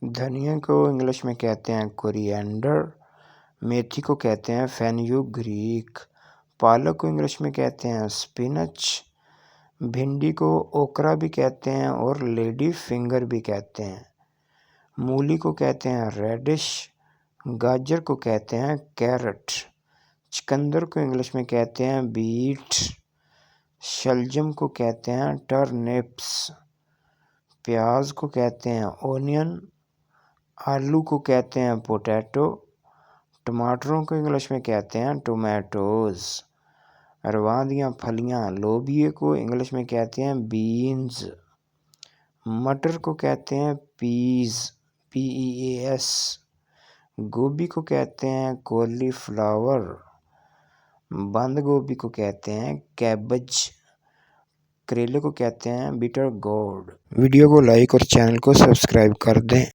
धनिया को इंग्लिश में कहते हैं कोरिएंडर, मेथी को कहते हैं फेनुग्रीक, पालक को इंग्लिश में कहते हैं स्पिनच, भिंडी को ओकरा भी कहते हैं और लेडी फिंगर भी कहते हैं, मूली को कहते हैं रेडिश, गाजर को कहते हैं कैरेट, चुकंदर को इंग्लिश में कहते हैं बीट, शलजम को कहते हैं टर्निप्स, प्याज को कहते हैं ओनियन, आलू को कहते हैं पोटैटो, टमाटरों को इंग्लिश में कहते हैं टोमेटोज़, रवादियाँ फलियाँ लोबिये को इंग्लिश में कहते हैं बीन्स, मटर को कहते हैं पीस, PEAS, गोभी को कहते हैं कॉलीफ्लावर, बंद गोभी को कहते हैं कैबेज, करेले को कहते हैं बिटर गोर्ड। वीडियो को लाइक और चैनल को सब्सक्राइब कर दें।